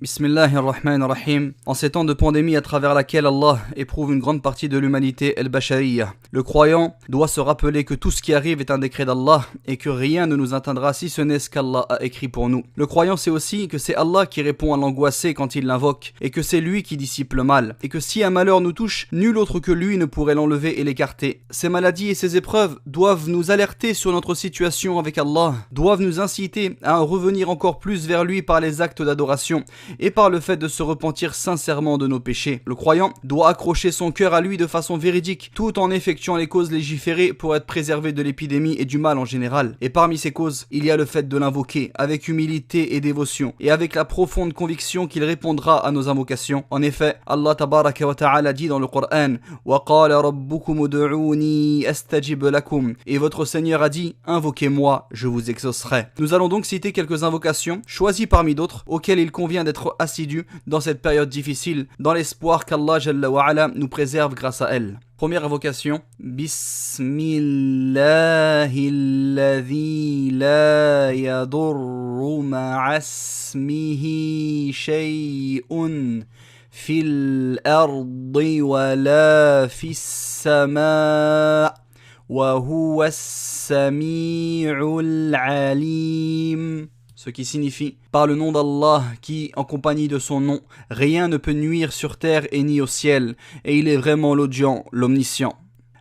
Bismillahirrahmanirrahim. En ces temps de pandémie à travers laquelle Allah éprouve une grande partie de l'humanité el-Bashariya, le croyant doit se rappeler que tout ce qui arrive est un décret d'Allah et que rien ne nous atteindra si ce n'est ce qu'Allah a écrit pour nous. Le croyant sait aussi que c'est Allah qui répond à l'angoissé quand il l'invoque et que c'est lui qui dissipe le mal et que si un malheur nous touche, nul autre que lui ne pourrait l'enlever et l'écarter. Ces maladies et ces épreuves doivent nous alerter sur notre situation avec Allah, doivent nous inciter à revenir encore plus vers lui par les actes d'adoration et par le fait de se repentir sincèrement de nos péchés. Le croyant doit accrocher son cœur à lui de façon véridique, tout en effectuant les causes légiférées pour être préservé de l'épidémie et du mal en général. Et parmi ces causes, il y a le fait de l'invoquer avec humilité et dévotion, et avec la profonde conviction qu'il répondra à nos invocations. En effet, Allah tabaraka wa ta'ala dit dans le Coran « Wa qala rabbukum ud'uni astajib lakum » et votre Seigneur a dit « Invoquez-moi, je vous exaucerai ». Nous allons donc citer quelques invocations, choisies parmi d'autres, auxquelles il convient d'être assidu dans cette période difficile, dans l'espoir qu'Allah Jalla wa Ala nous préserve grâce à elle. Première invocation. Bismillahilladhi la yadurru ma'asmihi shay'un fil ardi wa la fis sama' wa huwa as-sami'ul alim. Ce qui signifie, par le nom d'Allah qui, en compagnie de son nom, rien ne peut nuire sur terre et ni au ciel, et il est vraiment l'audient, l'omniscient.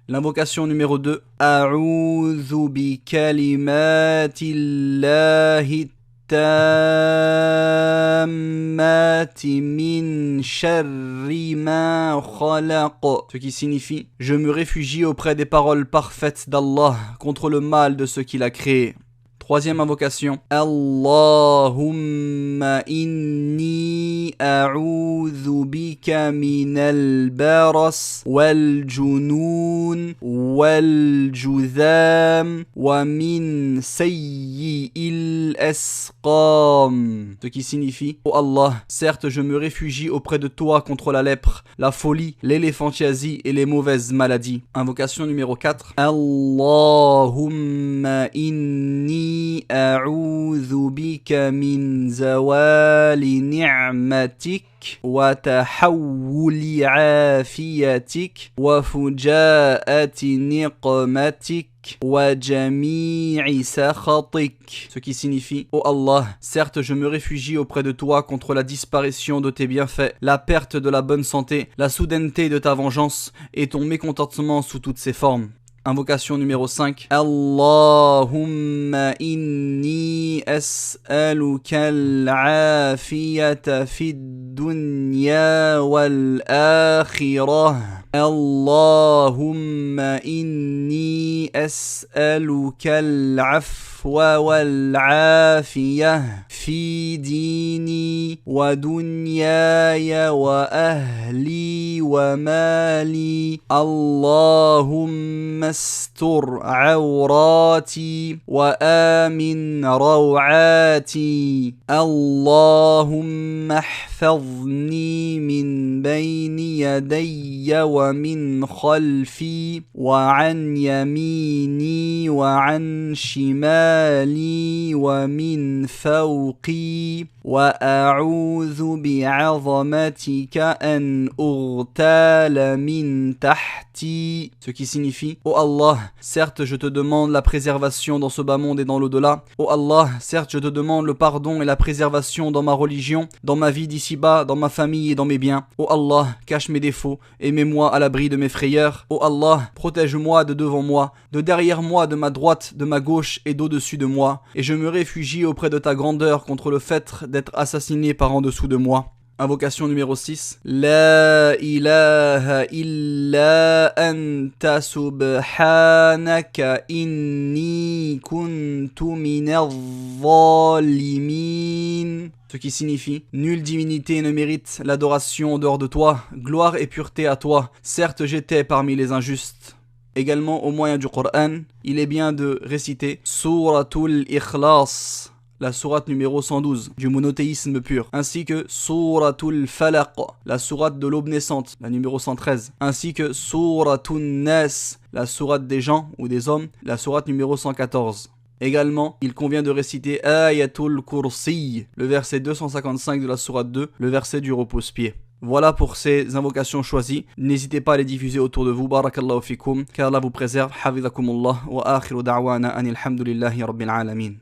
L'invocation numéro 2. A'udhu bi kalimatillahi tammati min sharri ma khalaq. Ce qui signifie, je me réfugie auprès des paroles parfaites d'Allah contre le mal de ce qu'il a créé. Troisième invocation. Allahumma inni a'udhu bika minal baras wal junun wal judham wa min sayyi'il asqam. Ce qui signifie, ô Allah, certes je me réfugie auprès de toi contre la lèpre, la folie, l'éléphantiasie et les mauvaises maladies. Invocation numéro 4. Allahumma inni أعوذ بك من زوال نعمتك وتحول عافيتك وفجاءة نقمتك وجميع سخطك. Ce qui signifie, ô Allah, certes je me réfugie auprès de toi contre la disparition de tes bienfaits, la perte de la bonne santé, la soudaineté de ta vengeance et ton mécontentement sous toutes ses formes. Invocation numéro 5. Allahumma inni as'aluka al-afiyata fid dunya wal akhirah. Allahumma inni as'aluka al-afwa wal afiyah fi dini wa dunyaya wa ahli wa mali. Allahumma استر عوراتي وآمن روعاتي. اللهم احفظني من بين يدي ومن خلفي وعن يميني وعن شمالي ومن فوقي وأعوذ بعظمتك أن أغتال من تحتي. Ce qui signifie, ô Allah, certes je te demande la préservation dans ce bas monde et dans l'au-delà. Ô Allah, certes je te demande le pardon et la préservation dans ma religion, dans ma vie d'ici-bas, dans ma famille et dans mes biens. Ô Allah, cache mes défauts et mets-moi à l'abri de mes frayeurs. Ô Allah, protège-moi de devant moi, de derrière moi, de ma droite, de ma gauche et d'au-dessus de moi. Et je me réfugie auprès de ta grandeur contre le fait d'être assassiné par en dessous de moi. Invocation numéro 6. La ilaha illa anta subhanaka inni kuntu minaz zalimin. Ce qui signifie, nulle divinité ne mérite l'adoration en dehors de toi, gloire et pureté à toi, certes j'étais parmi les injustes. Également au moyen du Coran, il est bien de réciter Suratul Ikhlas, la sourate numéro 112 du monothéisme pur, ainsi que Suratul Falaq, la sourate de l'aube naissante, la numéro 113, ainsi que Suratul Nas, la sourate des gens ou des hommes, la sourate numéro 114. Également, il convient de réciter Ayatul Kursi, le verset 255 de la sourate 2, le verset du repose-pied. Voilà pour ces invocations choisies. N'hésitez pas à les diffuser autour de vous. Barakallahu fikum. Qu'Allah vous préserve. Hafizakumullah. Wa akhiru da'wana anil hamdulillahi rabbil alamin.